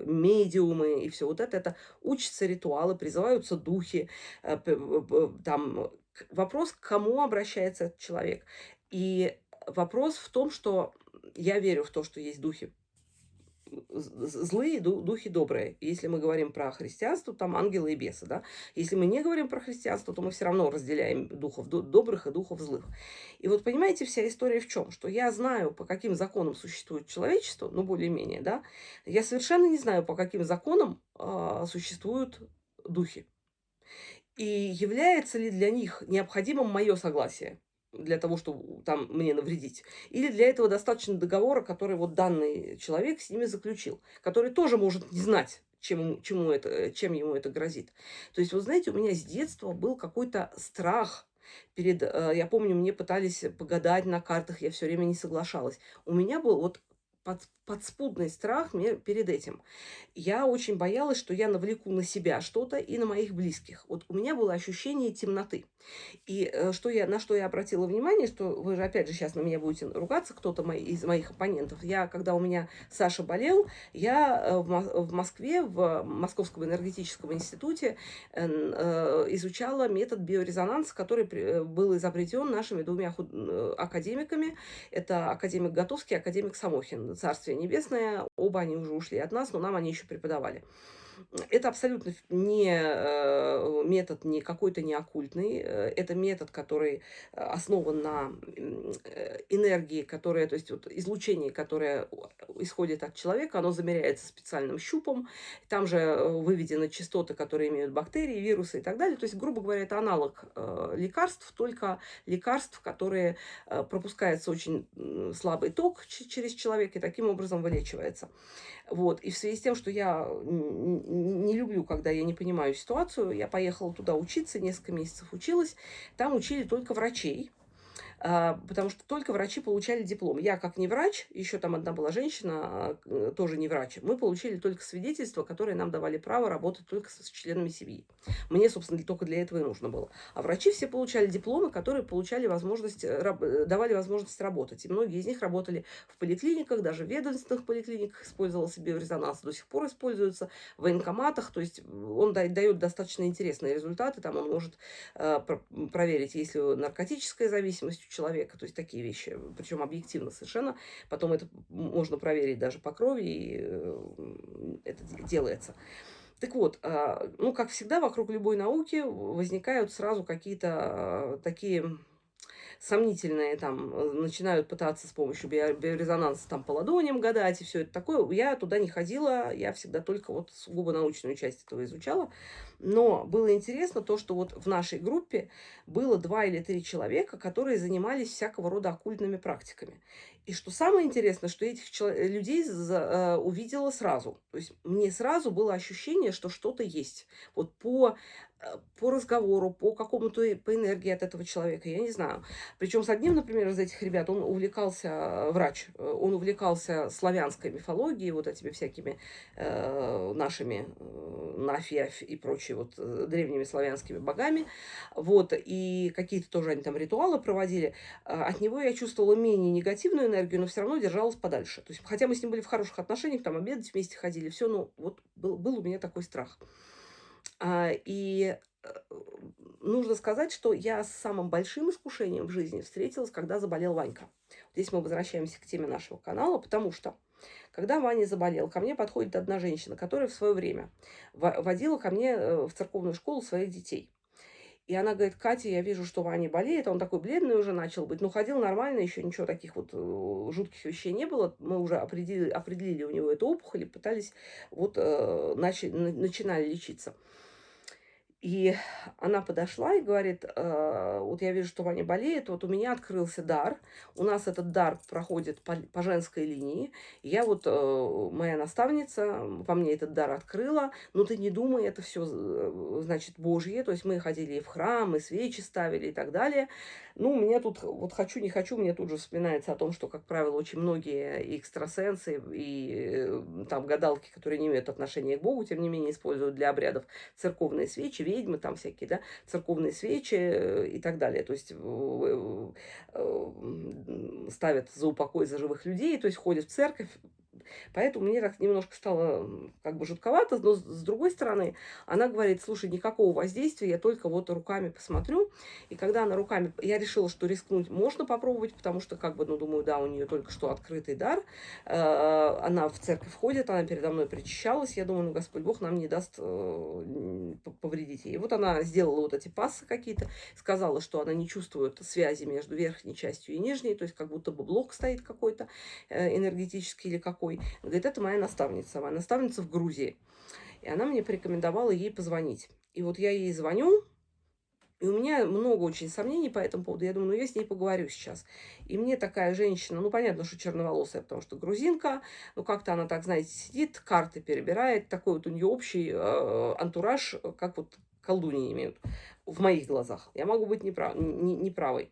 A: медиумы и все вот это. Это учатся ритуалы, призываются духи, там вопрос, к кому обращается этот человек. И вопрос в том, что я верю в то, что есть духи злые, духи добрые. Если мы говорим про христианство, там ангелы и бесы, да. Если мы не говорим про христианство, то мы все равно разделяем духов добрых и духов злых. И вот понимаете, вся история в чем? Что я знаю, по каким законам существует человечество, ну, более-менее, да. Я совершенно не знаю, по каким законам существуют духи. И является ли для них необходимым мое согласие для того, чтобы там мне навредить? Или для этого достаточно договора, который вот данный человек с ними заключил, который тоже может не знать, чем ему это грозит. То есть, вот знаете, у меня с детства был какой-то страх я помню, мне пытались погадать на картах, я все время не соглашалась. У меня был вот подспудный страх перед этим. Я очень боялась, что я навлеку на себя что-то и на моих близких. Вот у меня было ощущение темноты. И на что я обратила внимание, что вы же опять же сейчас на меня будете ругаться, кто-то из моих оппонентов. Когда у меня Саша болел, я в Москве, в Московском энергетическом институте изучала метод биорезонанса, который был изобретен нашими двумя академиками. Это академик Готовский и академик Самохин. Царствие небесное. Оба они уже ушли от нас, но нам они еще преподавали. Это абсолютно не метод не какой-то не оккультный. Это метод, который основан на энергии, которая, то есть вот излучение, которое исходит от человека, оно замеряется специальным щупом. Там же выведены частоты, которые имеют бактерии, вирусы и так далее. То есть, грубо говоря, это аналог лекарств, только лекарств, которые пропускается очень слабый ток через человека и таким образом вылечивается. Вот. И в связи с тем, что я не люблю, когда я не понимаю ситуацию, я поехала туда учиться, несколько месяцев училась. Там учили только врачей, потому что только врачи получали диплом. Я как не врач, еще там одна была женщина, тоже не врач, мы получили только свидетельство, которое нам давали право работать только с членами семьи. Мне, собственно, только для этого и нужно было. А врачи все получали дипломы, которые получали возможность, давали возможность работать. И многие из них работали в поликлиниках, даже в ведомственных поликлиниках использовался биорезонанс, до сих пор используется в военкоматах. То есть он дает достаточно интересные результаты. Там он может проверить, есть ли наркотическая зависимость у человека, то есть такие вещи, причем объективно совершенно. Потом это можно проверить даже по крови, и это делается. Так вот, ну, как всегда, вокруг любой науки возникают сразу какие-то такие сомнительные, там, начинают пытаться с помощью биорезонанса там по ладоням гадать и все это такое. Я туда не ходила, я всегда только вот сугубо научную часть этого изучала. Но было интересно то, что вот в нашей группе было 2 или 3 человека, которые занимались всякого рода оккультными практиками. И что самое интересное, что этих людей увидела сразу. То есть мне сразу было ощущение, что что-то есть. Вот по разговору, по какому-то, по энергии от этого человека, я не знаю. Причем с одним, например, из этих ребят, он увлекался, врач, он увлекался славянской мифологией, вот этими всякими нашими Нафь и прочие вот древними славянскими богами, вот, и какие-то тоже они там ритуалы проводили. От него я чувствовала менее негативную энергию, но все равно держалась подальше. То есть, хотя мы с ним были в хороших отношениях, там обедать вместе ходили, все, но вот был у меня такой страх. И нужно сказать, что я с самым большим искушением в жизни встретилась, когда заболел Ванька. Здесь мы возвращаемся к теме нашего канала, потому что, когда Ваня заболел, ко мне подходит одна женщина, которая в свое время водила ко мне в церковную школу своих детей. И она говорит: Катя, я вижу, что Ваня болеет, он такой бледный уже начал быть, но ходил нормально, еще ничего таких вот жутких вещей не было. Мы уже определили у него эту опухоль и пытались, вот начинали лечиться. И она подошла и говорит: вот я вижу, что Ваня болеет, вот у меня открылся дар, у нас этот дар проходит по женской линии, я вот, моя наставница во мне этот дар открыла, но ты не думай, это все, значит, Божье, то есть мы ходили и в храм, и свечи ставили и так далее. Ну, у меня тут, вот хочу, не хочу, мне тут же вспоминается о том, что, как правило, очень многие и экстрасенсы, и там гадалки, которые не имеют отношения к Богу, тем не менее используют для обрядов церковные свечи, ведьмы там всякие, да, церковные свечи и так далее. То есть ставят за упокой за живых людей, то есть ходят в церковь. Поэтому мне так немножко стало как бы жутковато, но с другой стороны, она говорит: слушай, никакого воздействия, я только вот руками посмотрю. И когда она руками, я решила, что рискнуть можно попробовать, потому что, как бы, ну, думаю, да, у нее только что открытый дар. Она в церковь ходит, она передо мной причащалась. Я думаю, ну, Господь Бог нам не даст повредить ей. И вот она сделала вот эти пассы какие-то, сказала, что она не чувствует связи между верхней частью и нижней, то есть как будто бы блок стоит какой-то энергетический или какой. Говорит: это моя наставница в Грузии. И она мне порекомендовала ей позвонить. И вот я ей звоню, и у меня много очень сомнений по этому поводу. Я думаю, ну я с ней поговорю сейчас. И мне такая женщина, ну понятно, что черноволосая, потому что грузинка, ну как-то она так, знаете, сидит, карты перебирает, такой вот у нее общий антураж, как вот колдуньи имеют в моих глазах. Я могу быть неправой.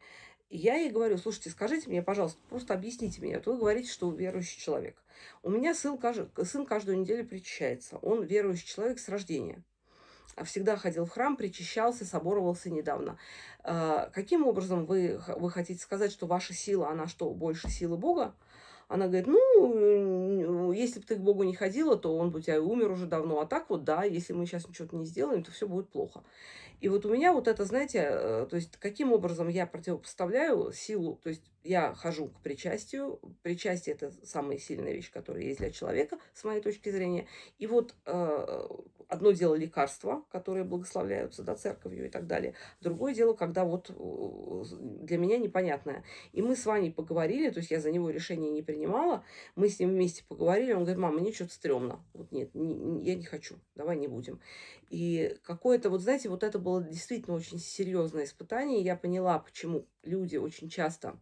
A: И я ей говорю: слушайте, скажите мне, пожалуйста, просто объясните мне. Вот вы говорите, что вы верующий человек. У меня сын каждую неделю причащается. Он верующий человек с рождения. Всегда ходил в храм, причащался, соборовался недавно. Каким образом вы хотите сказать, что ваша сила, она что, больше силы Бога? Она говорит: ну, если бы ты к Богу не ходила, то он бы у тебя и умер уже давно. А так вот, да, если мы сейчас ничего не сделаем, то все будет плохо. И вот у меня вот это, знаете, то есть каким образом я противопоставляю силу, то есть я хожу к причастию, причастие — это самая сильная вещь, которая есть для человека, с моей точки зрения, и вот одно дело лекарства, которые благословляются, да, церковью и так далее. Другое дело, когда вот для меня непонятное. И мы с Ваней поговорили, то есть я за него решение не принимала, мы с ним вместе поговорили, он говорит: мама, мне что-то стрёмно. Вот нет, я не хочу, давай не будем. И какое-то, вот знаете, вот это было действительно очень серьезное испытание. Я поняла, почему люди очень часто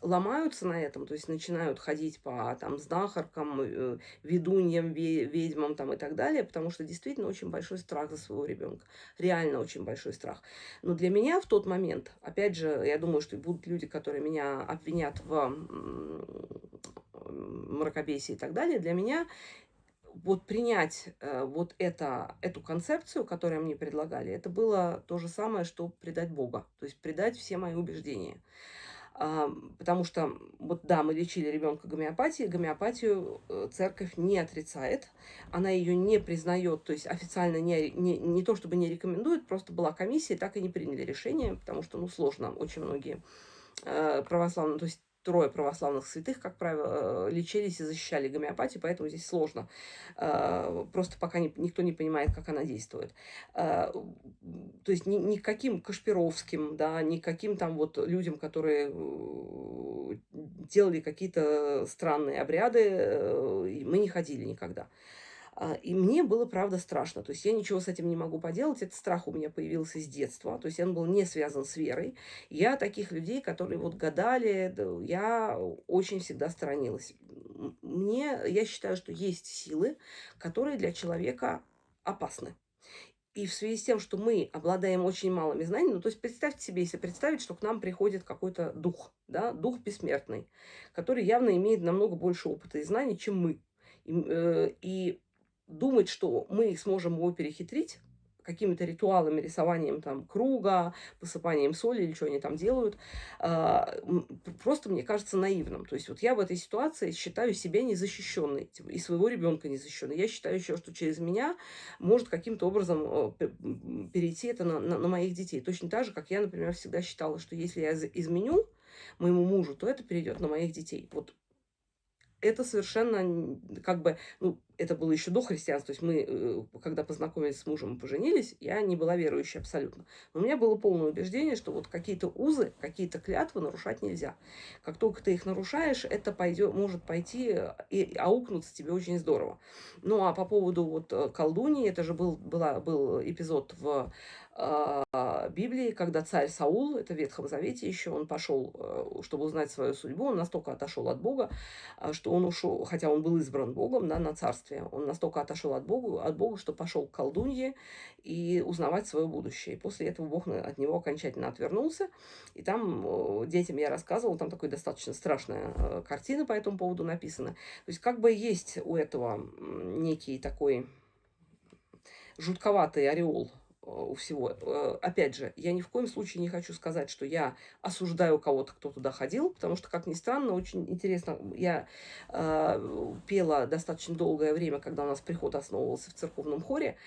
A: ломаются на этом, то есть начинают ходить по там знахаркам, ведуньям, ведьмам там и так далее, потому что действительно очень большой страх за своего ребенка. Реально очень большой страх. Но для меня в тот момент, опять же, я думаю, что будут люди, которые меня обвинят в мракобесии и так далее, для меня вот принять вот эту концепцию, которую мне предлагали, это было то же самое, что предать Бога, то есть предать все мои убеждения. Потому что, вот да, мы лечили ребенка гомеопатией, гомеопатию церковь не отрицает, она ее не признает, то есть официально не то чтобы не рекомендует, просто была комиссия, так и не приняли решение, потому что, ну, сложно, очень многие православные, то есть трое православных святых, как правило, лечились и защищали гомеопатию, поэтому здесь сложно. Просто пока никто не понимает, как она действует. То есть ни к каким Кашпировским, да, ни к каким там вот людям, которые делали какие-то странные обряды, мы не ходили никогда. И мне было, правда, страшно. То есть я ничего с этим не могу поделать. Этот страх у меня появился с детства. То есть он был не связан с верой. Я таких людей, которые вот гадали, я очень всегда сторонилась. Я считаю, что есть силы, которые для человека опасны. И в связи с тем, что мы обладаем очень малыми знаниями, ну, то есть представьте себе, если представить, что к нам приходит какой-то дух, да, дух бессмертный, который явно имеет намного больше опыта и знаний, чем мы. И думать, что мы сможем его перехитрить какими-то ритуалами, рисованием там круга, посыпанием соли или что они там делают, просто мне кажется наивным. То есть вот я в этой ситуации считаю себя незащищенной типа, и своего ребенка незащищенной. Я считаю еще, что через меня может каким-то образом перейти это на моих детей. Точно так же, как я, например, всегда считала, что если я изменю моему мужу, то это перейдет на моих детей. Вот это совершенно как бы, ну, это было еще до христианства. То есть мы, когда познакомились с мужем и поженились, я не была верующей абсолютно. Но у меня было полное убеждение, что вот какие-то узы, какие-то клятвы нарушать нельзя. Как только ты их нарушаешь, это может пойти и аукнуться тебе очень здорово. Ну, а по поводу вот колдуньи, это же был эпизод в Библии, когда царь Саул, это в Ветхом Завете еще, он пошел, чтобы узнать свою судьбу, он настолько отошел от Бога, что он ушел, хотя он был избран Богом, да, на царствие, он настолько отошел от Бога, что пошел к колдунье и узнавать свое будущее. И после этого Бог от него окончательно отвернулся. И там детям я рассказывала, там такой достаточно страшная картина по этому поводу написана. То есть как бы есть у этого некий такой жутковатый ореол у всего. Опять же, я ни в коем случае не хочу сказать, что я осуждаю кого-то, кто туда ходил, потому что, как ни странно, очень интересно, я пела достаточно долгое время, когда у нас приход основывался в церковном хоре,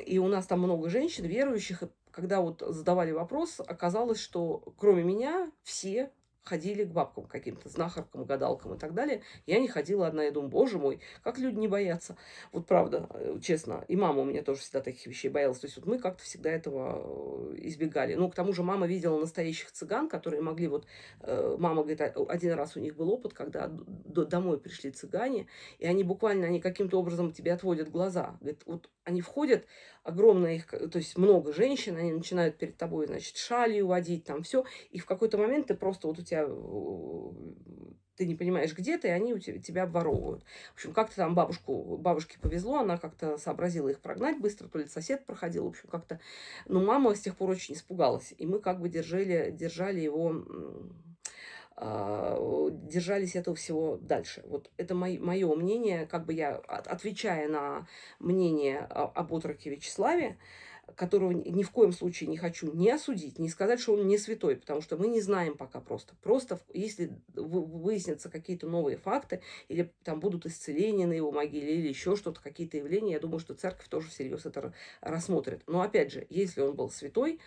A: и у нас там много женщин, верующих, и когда вот задавали вопрос, оказалось, что кроме меня все ходили к бабкам каким-то, знахаркам, гадалкам и так далее. Я не ходила одна, я думаю, боже мой, как люди не боятся. Вот правда, честно. И мама у меня тоже всегда таких вещей боялась. То есть вот мы как-то всегда этого избегали. Ну, к тому же мама видела настоящих цыган, которые могли вот... Мама говорит, один раз у них был опыт, когда домой пришли цыгане, и они буквально, они каким-то образом тебе отводят глаза. Говорит, вот они входят, огромное их, то есть много женщин, они начинают перед тобой, значит, шалью водить, там все, и в какой-то момент ты просто вот у тебя, ты не понимаешь, где ты, и они тебя обворовывают. В общем, как-то там бабушке повезло, она как-то сообразила их прогнать быстро, то ли сосед проходил, в общем, как-то. Но мама с тех пор очень испугалась, и мы как бы держали его, держались этого всего дальше. Вот это мое мнение, как бы я, отвечая на мнение об отроке Вячеславе, которого ни в коем случае не хочу не осудить, не сказать, что он не святой, потому что мы не знаем пока просто. Просто если выяснятся какие-то новые факты, или там будут исцеления на его могиле, или еще что-то, какие-то явления, я думаю, что церковь тоже всерьез это рассмотрит. Но опять же, если он был святой,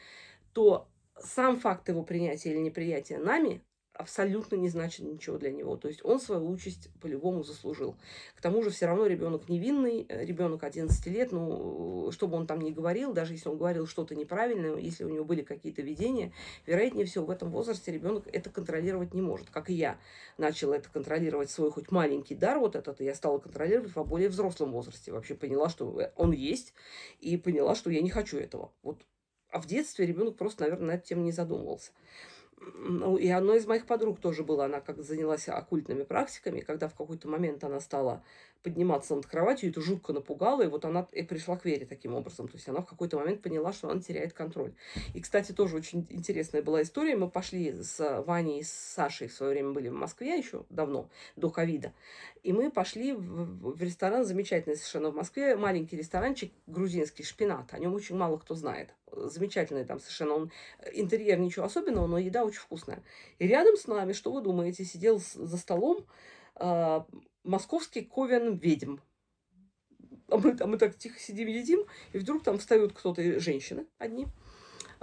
A: то сам факт его принятия или неприятия нами абсолютно не значит ничего для него. То есть он свою участь по-любому заслужил. К тому же все равно ребенок невинный, ребенок 11 лет, ну, что бы он там ни говорил, даже если он говорил что-то неправильное, если у него были какие-то видения, вероятнее всего в этом возрасте ребенок это контролировать не может. Как и я начала это контролировать, свой хоть маленький дар вот этот, я стала контролировать во более взрослом возрасте. Вообще поняла, что он есть, и поняла, что я не хочу этого. Вот. А в детстве ребенок просто, наверное, на эту тему не задумывался. Ну, и одной из моих подруг тоже было, она как занялась оккультными практиками, когда в какой-то момент она стала подниматься над кроватью, и это жутко напугало, и вот она и пришла к вере таким образом. То есть она в какой-то момент поняла, что она теряет контроль. И, кстати, тоже очень интересная была история. Мы пошли с Ваней и с Сашей, в свое время были в Москве еще давно, до ковида, и мы пошли в ресторан, замечательный совершенно в Москве, маленький ресторанчик грузинский, «Шпинат». О нем очень мало кто знает. Замечательный там совершенно он. Интерьер ничего особенного, но еда очень вкусная. И рядом с нами, что вы думаете, сидел за столом а, московский ковен ведьм. А мы так тихо сидим, едим, и вдруг там встают кто-то, женщины одни,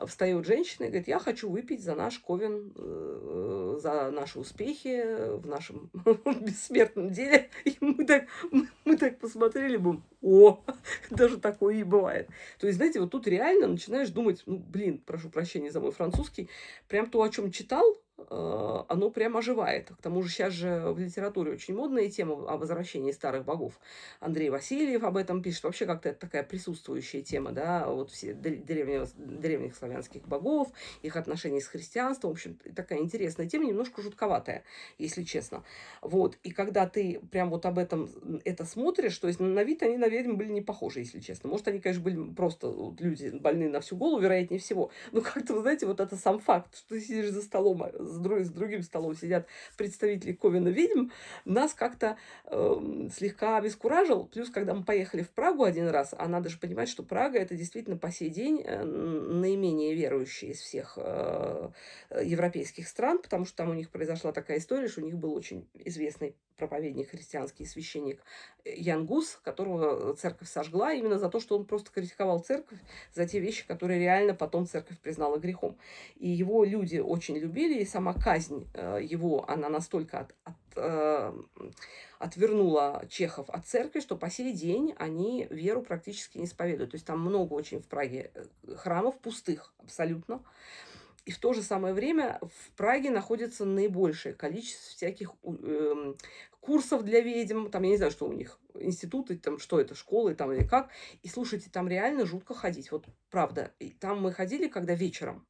A: встает женщина и говорит: я хочу выпить за наш ковен, за наши успехи в нашем бессмертном деле. И мы так посмотрели, будем, о, даже такое и бывает. То есть, знаете, вот тут реально начинаешь думать, ну, блин, прошу прощения за мой французский, прям то, о чем читал, оно прям оживает. К тому же сейчас же в литературе очень модная тема о возвращении старых богов. Андрей Васильев об этом пишет. Вообще как-то это такая присутствующая тема, да, вот все древних славянских богов, их отношения с христианством. В общем, такая интересная тема, немножко жутковатая, если честно. Вот. И когда ты прям вот об этом это смотришь, то есть на вид они на ведьм были не похожи, если честно. Может, они, конечно, были просто вот, люди больные на всю голову, вероятнее всего. Но как-то, вы знаете, вот это сам факт, что ты сидишь за столом, с другим столом сидят представители ковена ведьм, нас как-то слегка обескуражил. Плюс, когда мы поехали в Прагу один раз, а надо же понимать, что Прага это действительно по сей день наименее верующая из всех европейских стран, потому что там у них произошла такая история, что у них был очень известный проповедник христианский, священник Ян Гус, которого церковь сожгла именно за то, что он просто критиковал церковь за те вещи, которые реально потом церковь признала грехом. И его люди очень любили, и сама казнь его, она настолько отвернула чехов от церкви, что по сей день они веру практически не исповедуют. То есть там много очень в Праге храмов пустых абсолютно. И в то же самое время в Праге находится наибольшее количество всяких курсов для ведьм. Там, я не знаю, что у них, институты, там, что это, школы там или как. И слушайте, там реально жутко ходить. Вот правда. И там мы ходили, когда вечером.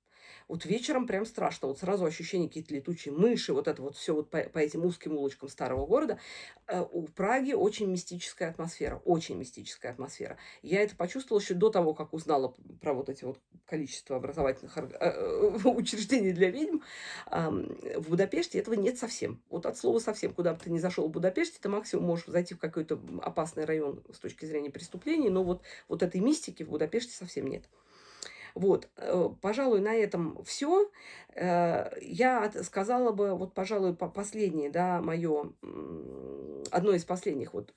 A: Вот вечером прям страшно. Вот сразу ощущение какие-то летучие мыши, вот это вот все вот по этим узким улочкам старого города. У Праги очень мистическая атмосфера, очень мистическая атмосфера. Я это почувствовала еще до того, как узнала про вот эти вот количество образовательных учреждений для ведьм. В Будапеште этого нет совсем. Вот от слова совсем. Куда бы ты ни зашел в Будапеште, ты максимум можешь зайти в какой-то опасный район с точки зрения преступлений, но вот этой мистики в Будапеште совсем нет. Вот, пожалуй, на этом все. Я сказала бы, вот, пожалуй, последнее, да, мое, одно из последних, вот,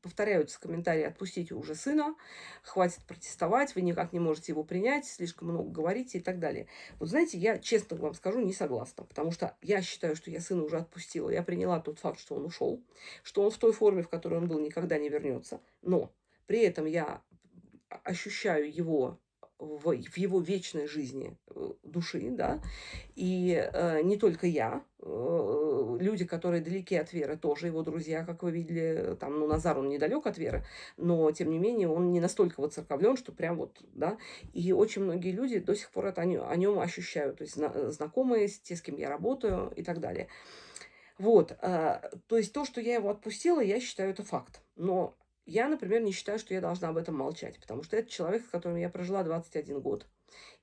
A: повторяются комментарии: отпустите уже сына, хватит протестовать, вы никак не можете его принять, слишком много говорите и так далее. Вот знаете, я честно вам скажу, не согласна, потому что я считаю, что я сына уже отпустила, я приняла тот факт, что он ушел, что он в той форме, в которой он был, никогда не вернется, но при этом я ощущаю его в его вечной жизни души, да, и не только я, люди, которые далеки от веры, тоже его друзья, как вы видели, там, ну, Назар, он недалек от веры, но, тем не менее, он не настолько воцерковлен, что прям вот, да, и очень многие люди до сих пор это о нем ощущают, то есть знакомые, те, с кем я работаю и так далее. Вот, то есть то, что я его отпустила, я считаю, это факт, но я, например, не считаю, что я должна об этом молчать, потому что это человек, с которым я прожила 21 год,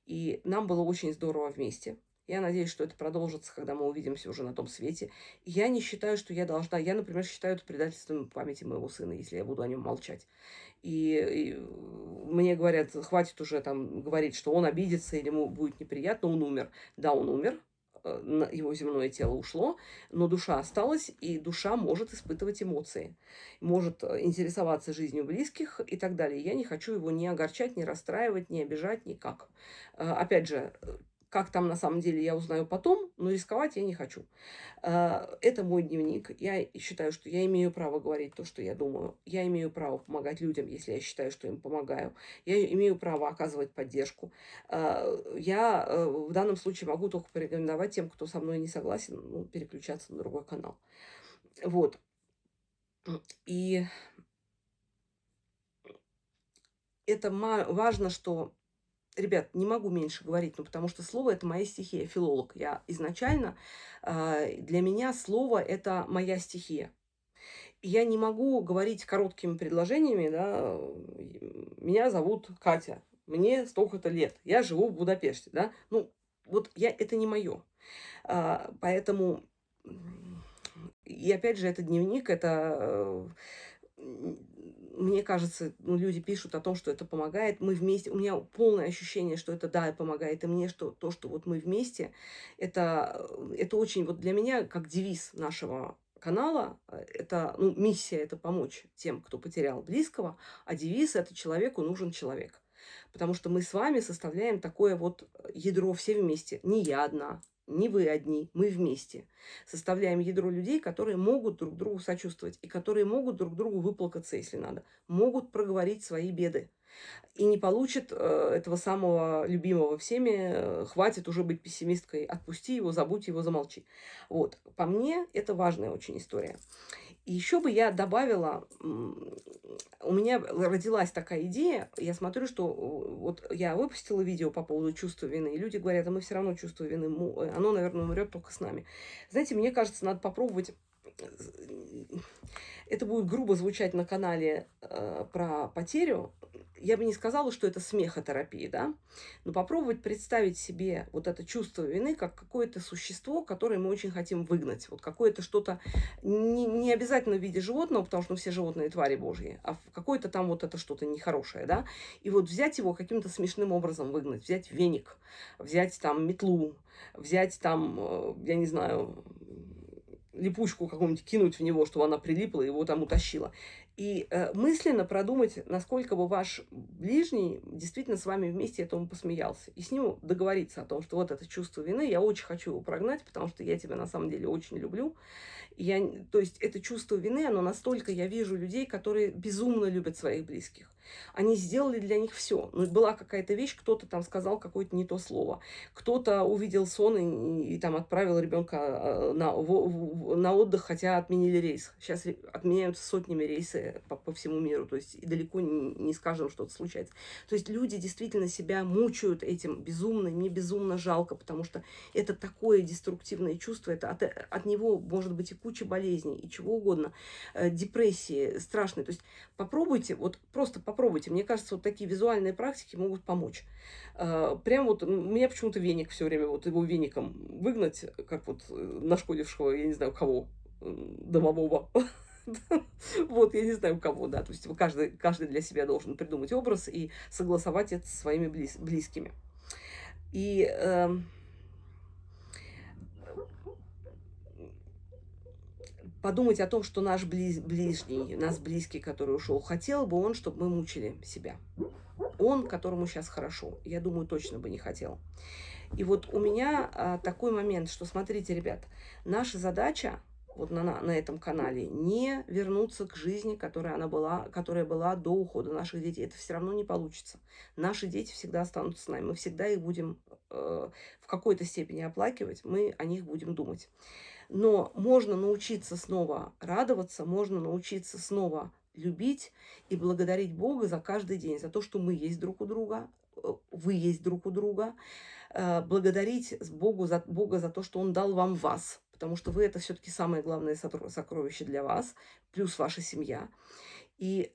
A: и нам было очень здорово вместе. Я надеюсь, что это продолжится, когда мы увидимся уже на том свете. И я не считаю, что я должна... Я, например, считаю это предательством памяти моего сына, если я буду о нем молчать. И мне говорят, хватит уже там говорить, что он обидится или ему будет неприятно, он умер. Да, он умер, его земное тело ушло, но душа осталась, и душа может испытывать эмоции, может интересоваться жизнью близких и так далее. Я не хочу его ни огорчать, ни расстраивать, ни обижать, никак. Опять же, Как там на самом деле, я узнаю потом, но рисковать я не хочу. Это мой дневник. Я считаю, что я имею право говорить то, что я думаю. Я имею право помогать людям, если я считаю, что им помогаю. Я имею право оказывать поддержку. Я в данном случае могу только порекомендовать тем, кто со мной не согласен, ну, переключаться на другой канал. Вот. И это важно, что, ребят, не могу меньше говорить, ну, потому что слово – это моя стихия, филолог. Я изначально, для меня слово – это моя стихия. И я не могу говорить короткими предложениями, да, меня зовут Катя, мне столько-то лет, я живу в Будапеште, да, ну, вот это не мое. Поэтому, и опять же, это дневник, мне кажется, ну, люди пишут о том, что это помогает. Мы вместе, у меня полное ощущение, что это, да, помогает и мне, что то, что вот мы вместе, это очень, вот для меня, как девиз нашего канала, это, ну, миссия – это помочь тем, кто потерял близкого, а девиз – это человеку нужен человек. Потому что мы с вами составляем такое вот ядро все вместе. Не я одна, не вы одни, мы вместе. Составляем ядро людей, которые могут друг другу сочувствовать и которые могут друг другу выплакаться, если надо. Могут проговорить свои беды. И не получат этого самого любимого всеми, хватит уже быть пессимисткой, отпусти его, забудь его, замолчи. Вот, по мне, это важная очень история. И еще бы я добавила, у меня родилась такая идея, я смотрю, что вот я выпустила видео по поводу чувства вины, и люди говорят, а мы все равно чувство вины, оно, наверное, умрет только с нами. Знаете, мне кажется, надо попробовать, это будет грубо звучать на канале про потерю, я бы не сказала, что это смехотерапия, да, но попробовать представить себе вот это чувство вины как какое-то существо, которое мы очень хотим выгнать, вот какое-то что-то, не обязательно в виде животного, потому что все животные твари божьи, а какое-то там вот это что-то нехорошее, да, и вот взять его каким-то смешным образом выгнать, взять веник, взять там метлу, взять там, я не знаю, липучку какую-нибудь кинуть в него, чтобы она прилипла и его там утащила. И мысленно продумать, насколько бы ваш ближний действительно с вами вместе этому посмеялся. И с ним договориться о том, что вот это чувство вины, я очень хочу его прогнать, потому что я тебя на самом деле очень люблю. То есть это чувство вины, оно настолько, я вижу людей, которые безумно любят своих близких. Они сделали для них все. Ну, была какая-то вещь, кто-то там сказал какое-то не то слово. Кто-то увидел сон и там отправил ребенка на отдых, хотя отменили рейс. Сейчас отменяются сотнями рейсы по всему миру. То есть и далеко не с каждым что-то случается. То есть люди действительно себя мучают этим безумно. Мне безумно жалко, потому что это такое деструктивное чувство. Это от него может быть и куча болезней, и чего угодно. Депрессии страшные. То есть попробуйте, вот просто попробуйте. Мне кажется, вот такие визуальные практики могут помочь. Прям вот у меня почему-то веник все время, вот его веником выгнать, как вот нашкодившего, я не знаю, кого, домового. Вот, я не знаю, у кого, да. То есть каждый для себя должен придумать образ и согласовать это со своими близкими. И подумать о том, что наш ближний, нас близкий, который ушел, хотел бы он, чтобы мы мучили себя. Он, которому сейчас хорошо, я думаю, точно бы не хотел. И вот у меня такой момент, что, смотрите, ребят, наша задача вот на этом канале не вернуться к жизни, которая была до ухода наших детей. Это все равно не получится. Наши дети всегда останутся с нами. Мы всегда их будем в какой-то степени оплакивать, мы о них будем думать. Но можно научиться снова радоваться, можно научиться снова любить и благодарить Бога за каждый день, за то, что мы есть друг у друга, вы есть друг у друга, благодарить Бога за то, что Он дал вам вас, потому что вы – это все-таки самое главное сокровище для вас, плюс ваша семья. И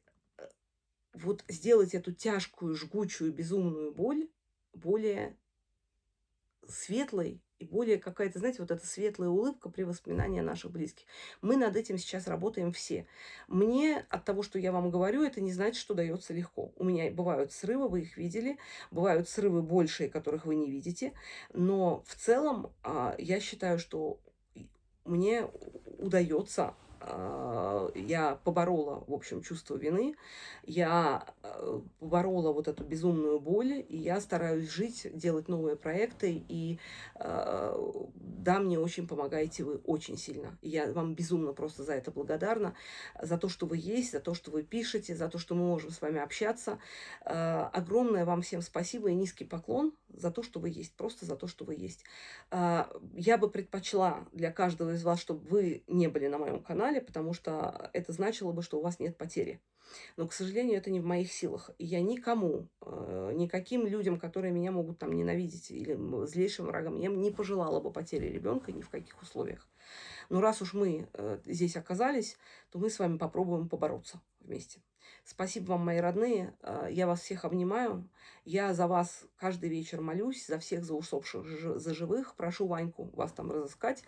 A: вот сделать эту тяжкую, жгучую, безумную боль более светлой и более какая-то, знаете, вот эта светлая улыбка при воспоминании о наших близких. Мы над этим сейчас работаем все. Мне от того, что я вам говорю, это не значит, что дается легко. У меня бывают срывы, вы их видели, бывают срывы большие, которых вы не видите, но в целом я считаю, что мне удается я поборола, в общем, чувство вины, я поборола вот эту безумную боль, и я стараюсь жить, делать новые проекты, и да, мне очень помогаете вы очень сильно. Я вам безумно просто за это благодарна, за то, что вы есть, за то, что вы пишете, за то, что мы можем с вами общаться. Огромное вам всем спасибо и низкий поклон за то, что вы есть, просто за то, что вы есть. Я бы предпочла для каждого из вас, чтобы вы не были на моем канале, потому что это значило бы, что у вас нет потери. Но, к сожалению, это не в моих силах. И я никому, никаким людям, которые меня могут там ненавидеть или злейшим врагам, я не пожелала бы потери ребенка ни в каких условиях. Но раз уж мы здесь оказались, то мы с вами попробуем побороться вместе. Спасибо вам, мои родные. Я вас всех обнимаю. Я за вас каждый вечер молюсь, за всех за усопших, за живых. Прошу Ваньку вас там разыскать,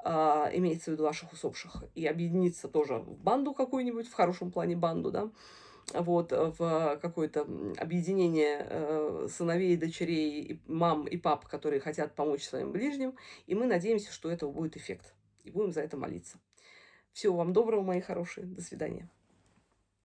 A: имеется в виду ваших усопших, и объединиться тоже в банду какую-нибудь, в хорошем плане банду, да, вот, в какое-то объединение сыновей, дочерей, и мам и пап, которые хотят помочь своим ближним, и мы надеемся, что этого будет эффект, и будем за это молиться. Всего вам доброго, мои хорошие, до свидания.